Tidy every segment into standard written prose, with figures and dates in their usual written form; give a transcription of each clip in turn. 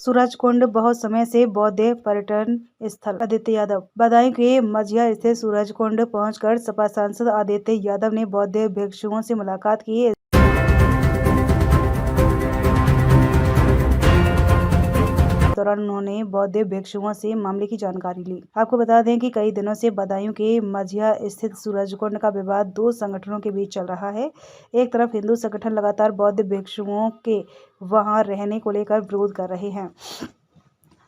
सूरजकुंड बहुत समय से बौद्ध पर्यटन स्थल। आदित्य यादव। बदायूं के मझिया स्थित सूरजकुंड पहुंचकर सपा सांसद आदित्य यादव ने बौद्ध भिक्षुओं से मुलाकात की। इस दौरान उन्होंने बौद्ध भिक्षुओं से मामले की जानकारी ली। आपको बता दें कि कई दिनों से बदायूं के मझिया स्थित सूरजकुंड का विवाद दो संगठनों के बीच चल रहा है। एक तरफ हिंदू संगठन लगातार बौद्ध भिक्षुओं के वहां रहने को लेकर विरोध कर रहे हैं,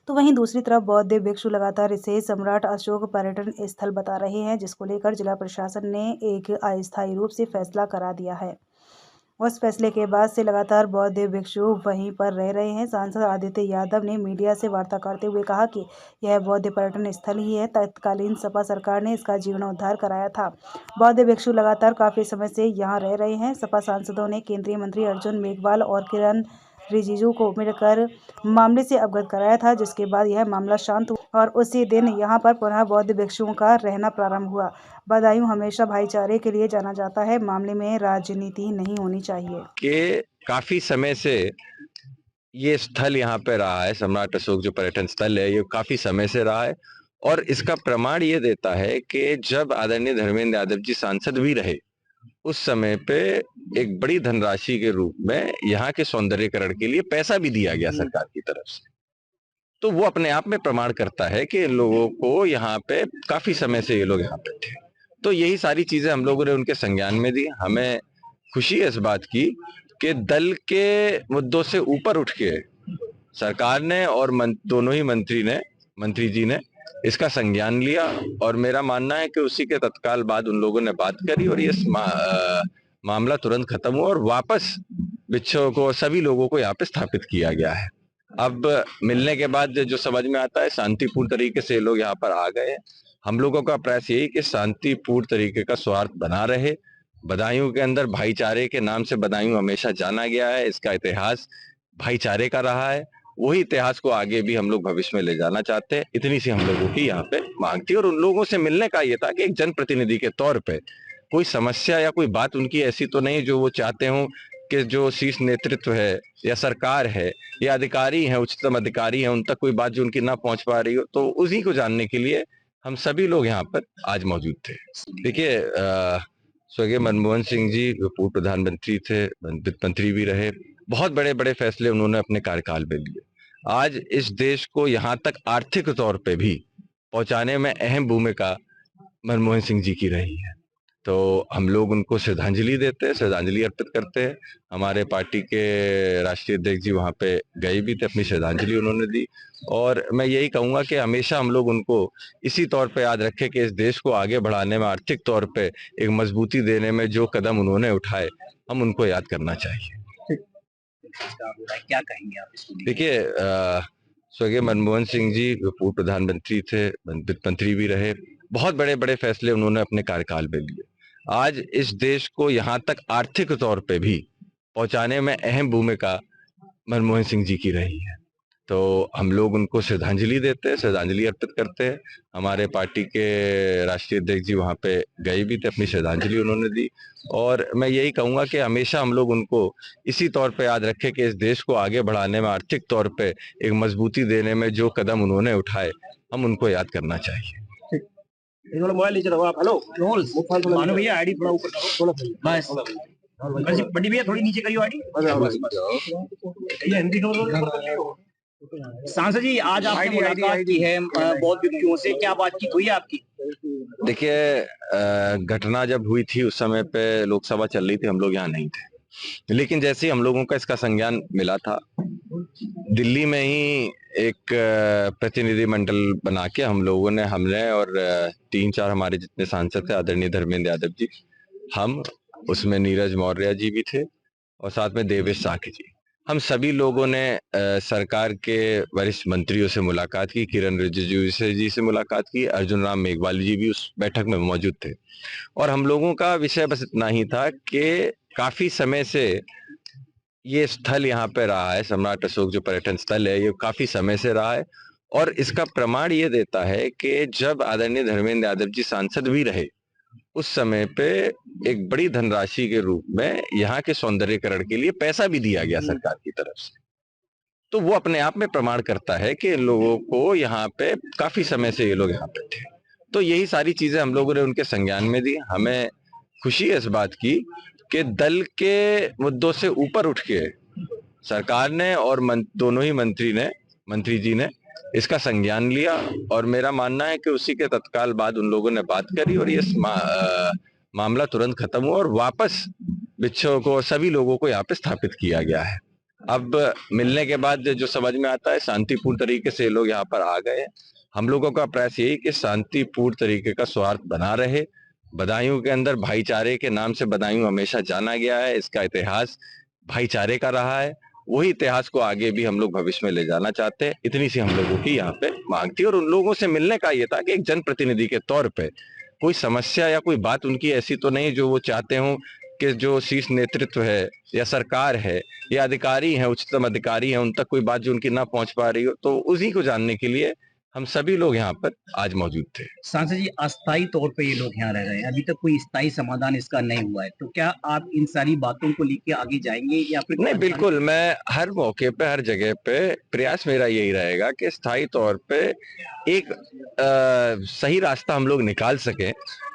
तो वहीं दूसरी तरफ बौद्ध भिक्षु लगातार इसे सम्राट अशोक पर्यटन स्थल बता रहे हैं, जिसको लेकर जिला प्रशासन ने एक अस्थायी रूप से फैसला करा दिया है। उस फैसले के बाद से लगातार बौद्ध भिक्षु वहीं पर रह रहे हैं। सांसद आदित्य यादव ने मीडिया से वार्ता करते हुए कहा कि यह बौद्ध पर्यटन स्थल ही है। तत्कालीन सपा सरकार ने इसका जीर्णोद्धार कराया था। बौद्ध भिक्षु लगातार काफी समय से यहां रह रहे हैं। सपा सांसदों ने केंद्रीय मंत्री अर्जुन मेघवाल और किरण रिजिजू को मिलकर मामले से अवगत कराया था, जिसके बाद यह मामला शांत हुआ और उसी दिन यहां पर पुनः बौद्ध भिक्षुओं का रहना प्रारंभ हुआ। बदायूं हमेशा भाईचारे के लिए जाना जाता है। मामले में राजनीति नहीं होनी चाहिए। कि काफी समय से ये स्थल यहाँ पे रहा है, सम्राट अशोक जो पर्यटन स्थल है ये काफी समय से रहा है और इसका प्रमाण ये देता है कि जब आदरणीय धर्मेंद्र यादव जी सांसद भी रहे उस समय पे एक बड़ी धनराशि के रूप में यहाँ के सौंदर्यीकरण के लिए पैसा भी दिया गया सरकार की तरफ से। तो वो अपने आप में प्रमाण करता है कि इन लोगों को यहाँ पे काफी समय से ये लोग यहाँ पे थे। तो यही सारी चीजें हम लोगों ने उनके संज्ञान में दी। हमें खुशी है इस बात की कि दल के मुद्दों से ऊपर उठ के सरकार ने और दोनों ही मंत्री जी ने इसका संज्ञान लिया और मेरा मानना है कि उसी के तत्काल बाद उन लोगों ने बात करी और ये मामला तुरंत खत्म हुआ और वापस भिक्षुओं को सभी लोगों को यहाँ पे स्थापित किया गया है। अब मिलने के बाद जो समझ में आता है शांतिपूर्ण तरीके से लोग यहाँ पर आ गए। हम लोगों का प्रयास यही कि शांतिपूर्ण तरीके का सौहार्द बना रहे। बदायूं के अंदर भाईचारे के नाम से बदायूं हमेशा जाना गया है। इसका इतिहास भाईचारे का रहा है। वही इतिहास को आगे भी हम लोग भविष्य में ले जाना चाहते हैं। इतनी सी हम लोगों की यहाँ पे मांग थी और उन लोगों से मिलने का ये था कि एक जनप्रतिनिधि के तौर पे कोई समस्या या कोई बात उनकी ऐसी तो नहीं जो वो चाहते हो कि जो शीर्ष नेतृत्व है या सरकार है या अधिकारी हैं, उच्चतम अधिकारी हैं, उन तक कोई बात जो उनकी ना पहुंच पा रही हो, तो उसी को जानने के लिए हम सभी लोग यहाँ पर आज मौजूद थे। देखिए स्वर्गीय मनमोहन सिंह जी पूर्व प्रधानमंत्री थे, वित्त मंत्री भी रहे, बहुत बड़े बड़े फैसले उन्होंने अपने कार्यकाल में लिए। आज इस देश को यहाँ तक आर्थिक तौर पे भी पहुंचाने में अहम भूमिका मनमोहन सिंह जी की रही है। तो हम लोग उनको श्रद्धांजलि देते हैं, श्रद्धांजलि अर्पित करते हैं। हमारे पार्टी के राष्ट्रीय अध्यक्ष जी वहाँ पे गए भी थे, अपनी श्रद्धांजलि उन्होंने दी और मैं यही कहूँगा कि हमेशा हम लोग उनको इसी तौर पे याद रखें कि इस देश को आगे बढ़ाने में, आर्थिक तौर पे एक मजबूती देने में जो कदम उन्होंने उठाए, हम उनको याद करना चाहिए। क्या कहेंगे आप इसमें? देखिए स्वर्गीय मनमोहन सिंह जी पूर्व प्रधानमंत्री थे, वित्त मंत्री भी रहे, बहुत बड़े बड़े फैसले उन्होंने अपने कार्यकाल में लिए। आज इस देश को यहाँ तक आर्थिक तौर पे भी पहुंचाने में अहम भूमिका मनमोहन सिंह जी की रही है। तो हम लोग उनको श्रद्धांजलि देते हैं, श्रद्धांजलि अर्पित करते हैं। हमारे पार्टी के राष्ट्रीय अध्यक्ष जी वहाँ पे गए भी थे, अपनी श्रद्धांजलि उन्होंने दी और मैं यही कहूँगा कि हमेशा हम लोग उनको इसी तौर पे याद रखें कि इस देश को आगे बढ़ाने में, आर्थिक तौर पे एक मजबूती देने में जो कदम उन्होंने उठाए, हम उनको याद करना चाहिए। मोबाइल नीचे रखो आप। हेलो मानो भैया, आईडी थोड़ा ऊपर करो बस। बड़ी भैया थोड़ी नीचे करियो आईडी। सांसद जी, आज आपने मुलाकात की है बौद्ध भिक्षुओं से, क्या बातचीत हुई आपकी? देखिए घटना जब हुई थी उस समय पे लोकसभा चल रही थी, हम लोग यहाँ नहीं थे, लेकिन जैसे ही हम लोगों का इसका संज्ञान मिला था, दिल्ली में ही एक प्रतिनिधिमंडल बना के हमने और 3-4 हमारे जितने सांसद थे, आदरणीय धर्मेंद्र यादव जी, हम उसमें नीरज मौर्य जी भी थे और साथ में देवेश साखी जी, हम सभी लोगों ने सरकार के वरिष्ठ मंत्रियों से मुलाकात की, किरण रिजिजू जी से मुलाकात की, अर्जुन राम मेघवाल जी भी उस बैठक में मौजूद थे और हम लोगों का विषय बस इतना ही था कि काफी समय से ये स्थल यहाँ पे रहा है, सम्राट अशोक जो पर्यटन स्थल है ये काफी समय से रहा है और इसका प्रमाण ये देता है कि जब आदरणीय धर्मेंद्र यादव जी सांसद भी रहे उस समय पे एक बड़ी धनराशि के रूप में यहाँ के सौंदर्यीकरण के लिए पैसा भी दिया गया सरकार की तरफ से। तो वो अपने आप में प्रमाण करता है कि इन लोगों को यहाँ पे काफी समय से ये लोग यहाँ पे थे। तो यही सारी चीजें हम लोगों ने उनके संज्ञान में दी। हमें खुशी है इस बात की कि दल के मुद्दों से ऊपर उठ के सरकार ने और दोनों ही मंत्री जी ने इसका संज्ञान लिया, और मेरा मानना है कि उसी के तत्काल बाद उन लोगों ने बात करी और ये मामला तुरंत खत्म हुआ और वापस बिच्छों को, सभी लोगों को यहाँ पे स्थापित किया गया है। अब मिलने के बाद जो समझ में आता है, शांतिपूर्ण तरीके से लोग यहाँ पर आ गए। हम लोगों का प्रयास यही कि शांतिपूर्ण तरीके का सौहार्द बना रहे। बदायूं के अंदर भाईचारे के नाम से बदायूं हमेशा जाना गया है। इसका इतिहास भाईचारे का रहा है। वही इतिहास को आगे भी हम लोग भविष्य में ले जाना चाहते हैं। इतनी सी हम लोगों की यहाँ पे मांग थी, और उन लोगों से मिलने का ये था कि एक जनप्रतिनिधि के तौर पे कोई समस्या या कोई बात उनकी ऐसी तो नहीं जो वो चाहते हो कि जो शीर्ष नेतृत्व है या सरकार है या अधिकारी हैं, उच्चतम अधिकारी हैं, उन तक कोई बात जो उनकी ना पहुंच पा रही हो, तो उसी को जानने के लिए हम सभी लोग यहाँ पर आज मौजूद थे। सांसद जी, अस्थायी तौर पे ये लोग यहाँ रह रहे हैं, अभी तक कोई स्थायी समाधान इसका नहीं हुआ है, तो क्या आप इन सारी बातों को लेके आगे जाएंगे या फिर? नहीं, बिल्कुल, मैं हर मौके पे, हर जगह पे प्रयास मेरा यही रहेगा कि स्थायी तौर पे एक सही रास्ता हम लोग निकाल सके।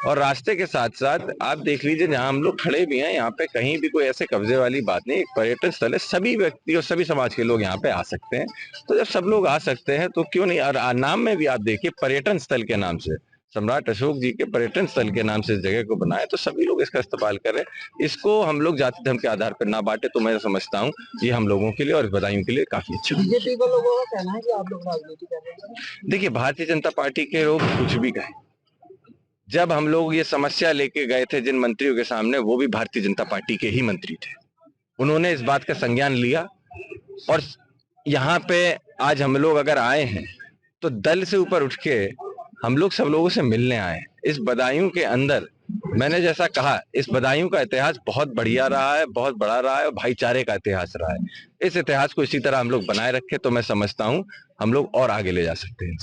और रास्ते के साथ साथ आप देख लीजिए, जहाँ हम लोग खड़े भी हैं, यहाँ पे कहीं भी कोई ऐसे कब्जे वाली बात नहीं। एक पर्यटन स्थल है, सभी व्यक्ति और सभी समाज के लोग यहाँ पे आ सकते हैं। तो जब सब लोग आ सकते हैं तो क्यों नहीं। और नाम में भी आप देखिए, पर्यटन स्थल के नाम से, सम्राट अशोक जी के पर्यटन स्थल के नाम से इस जगह को बनाए, तो सभी लोग इसका इस्तेमाल करें। इसको हम लोग जाति धर्म के आधार पर ना बांटे, तो मैं समझता हूँ ये हम लोगों के लिए और बदायूं के लिए काफी अच्छा। बीजेपी के लोगों का कहना है कि आप लोग राजनीति कर रहे हैं। देखिए, भारतीय जनता पार्टी के लोग कुछ भी कहें, जब हम लोग ये समस्या लेके गए थे जिन मंत्रियों के सामने, वो भी भारतीय जनता पार्टी के ही मंत्री थे। उन्होंने इस बात का संज्ञान लिया, और यहाँ पे आज हम लोग अगर आए हैं तो दल से ऊपर उठ के हम लोग सब लोगों से मिलने आए। इस बदायूं के अंदर, मैंने जैसा कहा, इस बदायूं का इतिहास बहुत बढ़िया रहा है, बहुत बड़ा रहा है, और भाईचारे का इतिहास रहा है। इस इतिहास को इसी तरह हम लोग बनाए रखें तो मैं समझता हूं हम लोग और आगे ले जा सकते हैं।